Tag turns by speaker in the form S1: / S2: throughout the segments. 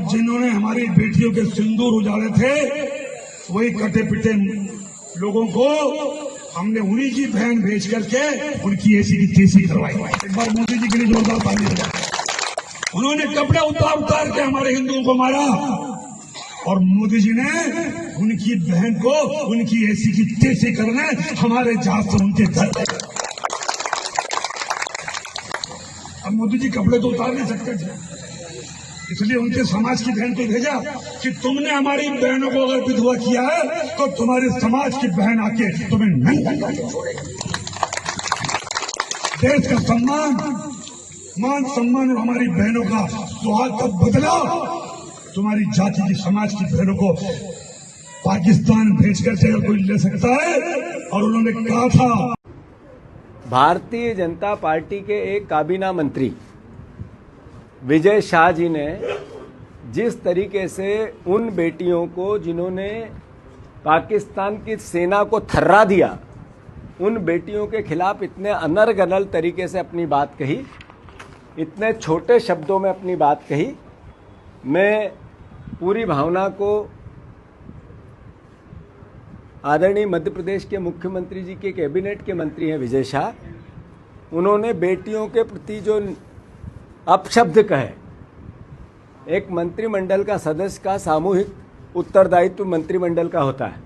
S1: जिन्होंने हमारी बेटियों के सिंदूर उजाड़े थे, वही कटे पिटे लोगों को हमने उन्हीं की बहन भेज करके उनकी ऐसी की तैसी करवाई। एक बार मोदी जी के लिए जोरदार ताली बजाएं। उन्होंने कपड़े उतार उतार के हमारे हिंदुओं को मारा और मोदी जी ने उनकी बहन को उनकी ऐसी की तैसी करने हमारे जहाज से उनके घर। अब मोदी जी कपड़े तो उतार नहीं सकते थे, इसलिए उनके समाज की बहन को भेजा कि तुमने हमारी बहनों को अगर विधवा किया है तो तुम्हारे समाज की बहन आके तुम्हें नंगा करके छोड़ेगी। देश का सम्मान, मान सम्मान और हमारी बहनों का सुहाग का बदला तुम्हारी जाति की समाज की बहनों को पाकिस्तान भेजकर से कोई ले सकता है। और उन्होंने कहा था,
S2: भारतीय जनता पार्टी के एक काबीना मंत्री विजय शाह जी ने जिस तरीके से उन बेटियों को जिन्होंने पाकिस्तान की सेना को थर्रा दिया, उन बेटियों के खिलाफ इतने अनर्गल तरीके से अपनी बात कही, इतने छोटे शब्दों में अपनी बात कही, मैं पूरी भावना को आदरणीय मध्य प्रदेश के मुख्यमंत्री जी के कैबिनेट के मंत्री हैं विजय शाह, उन्होंने बेटियों के प्रति जो अपशब्द कहे, एक मंत्रिमंडल का सदस्य का सामूहिक उत्तरदायित्व मंत्रिमंडल का होता है,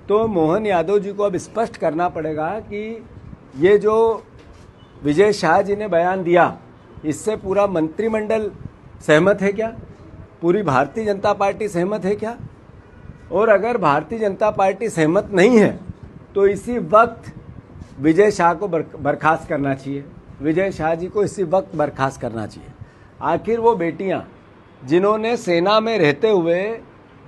S2: तो मोहन यादव जी को अब स्पष्ट करना पड़ेगा कि ये जो विजय शाह जी ने बयान दिया, इससे पूरा मंत्रिमंडल सहमत है क्या? पूरी भारतीय जनता पार्टी सहमत है क्या? और अगर भारतीय जनता पार्टी सहमत नहीं है तो इसी वक्त विजय शाह को बर्खास्त करना चाहिए। विजय शाह जी को इसी वक्त बर्खास्त करना चाहिए। आखिर वो बेटियां जिन्होंने सेना में रहते हुए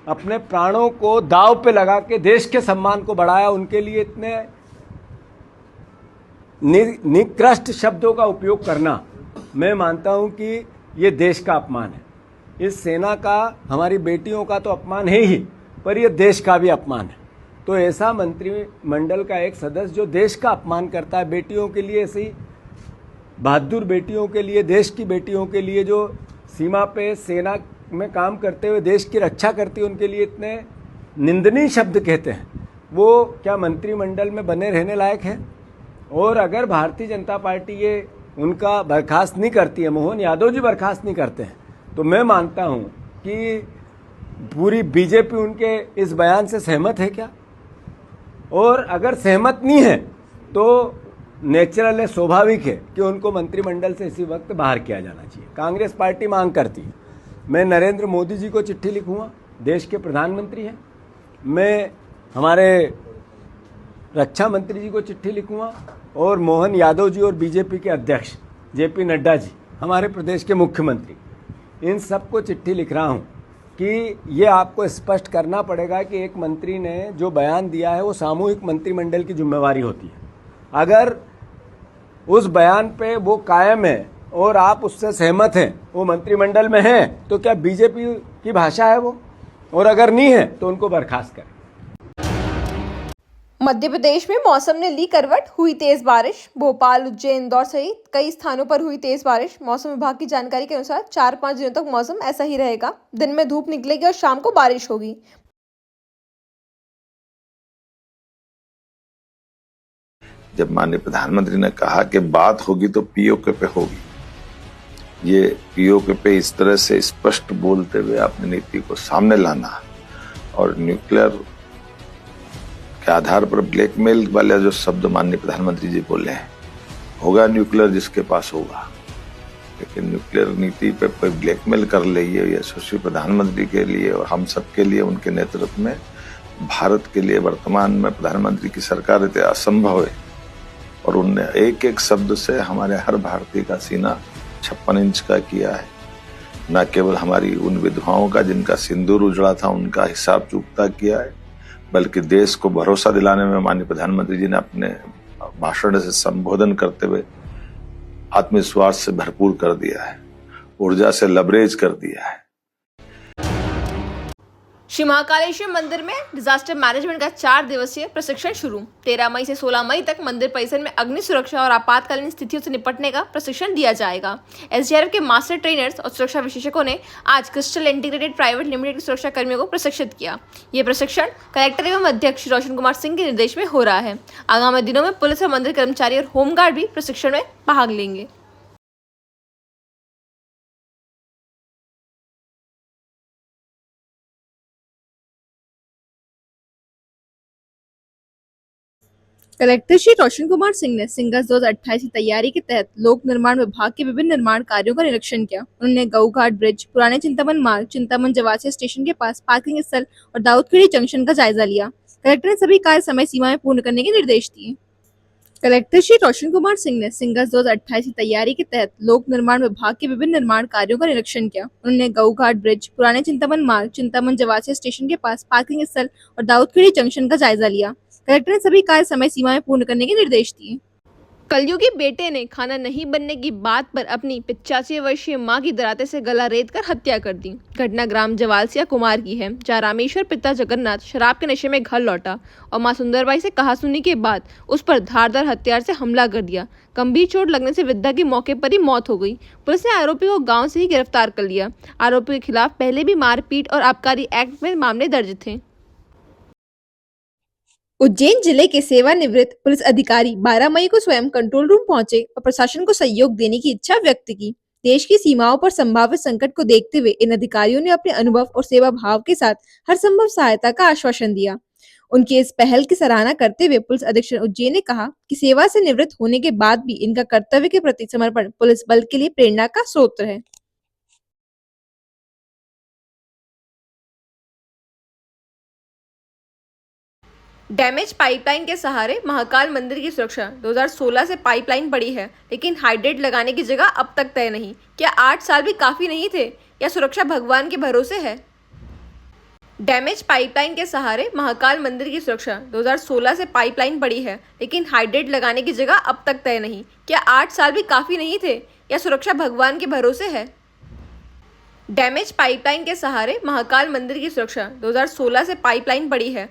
S2: अपने प्राणों को दांव पे लगा के देश के सम्मान को बढ़ाया, उनके लिए इतने निकृष्ट शब्दों का उपयोग करना, मैं मानता हूं कि ये देश का अपमान है। इस सेना का, हमारी बेटियों का तो अपमान है ही, पर यह देश का भी अपमान है। तो ऐसा मंत्रिमंडल का एक सदस्य जो देश का अपमान करता है, बेटियों के लिए, ऐसी बहादुर बेटियों के लिए, देश की बेटियों के लिए जो सीमा पे सेना में काम करते हुए देश की रक्षा करती है, उनके लिए इतने निंदनीय शब्द कहते हैं, वो क्या मंत्रिमंडल में बने रहने लायक है? और अगर भारतीय जनता पार्टी ये उनका बर्खास्त नहीं करती है, मोहन यादव जी बर्खास्त नहीं करते हैं, तो मैं मानता हूं कि पूरी बीजेपी उनके इस बयान से सहमत है क्या? और अगर सहमत नहीं है तो नेचुरल है, स्वाभाविक है कि उनको मंत्रिमंडल से इसी वक्त बाहर किया जाना चाहिए। कांग्रेस पार्टी मांग करती है, मैं नरेंद्र मोदी जी को चिट्ठी लिखूंगा, देश के प्रधानमंत्री हैं, मैं हमारे रक्षा मंत्री जी को चिट्ठी लिखूंगा, और मोहन यादव जी और बीजेपी के अध्यक्ष जेपी नड्डा जी, हमारे प्रदेश के मुख्यमंत्री, इन सबको चिट्ठी लिख रहा हूं कि ये आपको स्पष्ट करना पड़ेगा कि एक मंत्री ने जो बयान दिया है वो सामूहिक मंत्रिमंडल की जिम्मेवारी होती है। अगर उस बयान पे वो कायम है और आप उससे सहमत हैं, वो मंत्रिमंडल में हैं, तो क्या बीजेपी की भाषा है वो? और अगर नहीं है तो उनको बर्खास्त करें।
S3: मध्य प्रदेश में मौसम ने ली करवट, हुई तेज बारिश। भोपाल, उज्जैन, इंदौर सहित कई स्थानों पर हुई तेज बारिश। मौसम विभाग की जानकारी के अनुसार 4-5 दिनों तक मौसम ऐसा ही रहेगा। दिन में धूप निकलेगी और शाम को बारिश होगी।
S4: जब माननीय प्रधानमंत्री ने कहा कि बात होगी तो पीओके पे होगी, ये पीओके पे इस तरह से स्पष्ट बोलते हुए अपनी नीति को सामने लाना और न्यूक्लियर के आधार पर ब्लैकमेल वाले जो शब्द माननीय प्रधानमंत्री जी बोले हैं, होगा न्यूक्लियर जिसके पास होगा, लेकिन न्यूक्लियर नीति पे कोई ब्लैकमेल कर ले, ये यशस्वी प्रधानमंत्री के लिए और हम सबके लिए, उनके नेतृत्व में भारत के लिए वर्तमान में प्रधानमंत्री की सरकार इतने असंभव है। और उनने एक एक शब्द से हमारे हर भारतीय का सीना 56 इंच का किया है। न केवल हमारी उन विधवाओं का जिनका सिंदूर उजड़ा था उनका हिसाब चुकता किया है, बल्कि देश को भरोसा दिलाने में माननीय प्रधानमंत्री जी ने अपने भाषण से संबोधन करते हुए आत्मविश्वास से भरपूर कर दिया है, ऊर्जा से लबरेज कर दिया है।
S3: श्री महाकालेश्वर मंदिर में डिजास्टर मैनेजमेंट का 4 दिवसीय प्रशिक्षण शुरू। 13 मई से 16 मई तक मंदिर परिसर में अग्नि सुरक्षा और आपातकालीन स्थितियों से निपटने का प्रशिक्षण दिया जाएगा। एसडीआरएफ के मास्टर ट्रेनर्स और सुरक्षा विशेषज्ञों ने आज क्रिस्टल इंटीग्रेटेड प्राइवेट लिमिटेड के सुरक्षा कर्मियों को प्रशिक्षित किया। ये प्रशिक्षण कलेक्टर एवं अध्यक्ष रोशन कुमार सिंह के निर्देश में हो रहा है। आगामी दिनों में पुलिस और मंदिर कर्मचारी और होमगार्ड भी प्रशिक्षण में भाग लेंगे। कलेक्टर श्री रोशन कुमार सिंह ने सिंगस 2028 की तैयारी के तहत लोक निर्माण विभाग के विभिन्न निर्माण कार्यों का निरीक्षण किया। उन्होंने गऊघाट ब्रिज, पुराने चिंतामन मार्ग, चिंतामन जवासिया स्टेशन के पास पार्किंग स्थल और दाऊदखेड़ी जंक्शन का जायजा लिया। कलेक्टर ने सभी कार्य समय सीमा में पूर्ण करने के निर्देश दिए। कलेक्टर श्री रोशन कुमार सिंह ने सिंगस 2028 की तैयारी के तहत लोक निर्माण विभाग के विभिन्न निर्माण कार्यों का निरीक्षण किया। उन्होंने गऊघाट ब्रिज, पुराने चिंतामन मार्ग, चिंतामन जवासिया स्टेशन के पास पार्किंग स्थल और दाऊदखेड़ी जंक्शन का जायजा लिया। कलेक्टर ने सभी कार्य समय सीमा में पूर्ण करने के निर्देश दिए। कलयुगी बेटे ने खाना नहीं बनने की बात पर अपनी 85 वर्षीय मां की दराते से गला रेत कर हत्या कर दी। घटना ग्राम जवालसिया कुमार की है, जहां रामेश्वर पिता जगन्नाथ शराब के नशे में घर लौटा और मां सुंदरबाई से कहासुनी के बाद उस पर धारदार हथियार से हमला कर दिया। गंभीर चोट लगने से विद्या की मौके पर ही मौत हो गई। पुलिस ने आरोपी को गाँव से ही गिरफ्तार कर लिया। आरोपी के खिलाफ पहले भी मारपीट और आबकारी एक्ट में मामले दर्ज थे। उज्जैन जिले के सेवानिवृत्त पुलिस अधिकारी 12 मई को स्वयं कंट्रोल रूम पहुंचे और प्रशासन को सहयोग देने की इच्छा व्यक्त की। देश की सीमाओं पर संभावित संकट को देखते हुए इन अधिकारियों ने अपने अनुभव और सेवा भाव के साथ हर संभव सहायता का आश्वासन दिया। उनकी इस पहल की सराहना करते हुए पुलिस अधीक्षक उज्जैन ने कहा कि सेवा से निवृत्त होने के बाद भी इनका कर्तव्य के प्रति समर्पण पुलिस बल के लिए प्रेरणा का स्रोत है। डैमेज पाइपलाइन के सहारे महाकाल मंदिर की सुरक्षा। 2016 से पाइपलाइन पड़ी है, लेकिन हाइड्रेट लगाने की जगह अब तक तय नहीं। क्या 8 साल भी काफी नहीं थे, या सुरक्षा भगवान के भरोसे है? डैमेज पाइपलाइन के सहारे महाकाल मंदिर की सुरक्षा। 2016 से पाइपलाइन पड़ी है, लेकिन हाइड्रेट लगाने की जगह अब तक तय नहीं। क्या 8 साल भी काफी नहीं थे, या सुरक्षा भगवान के भरोसे है? डैमेज पाइपलाइन के सहारे महाकाल मंदिर की सुरक्षा। 2016 से पाइपलाइन पड़ी है,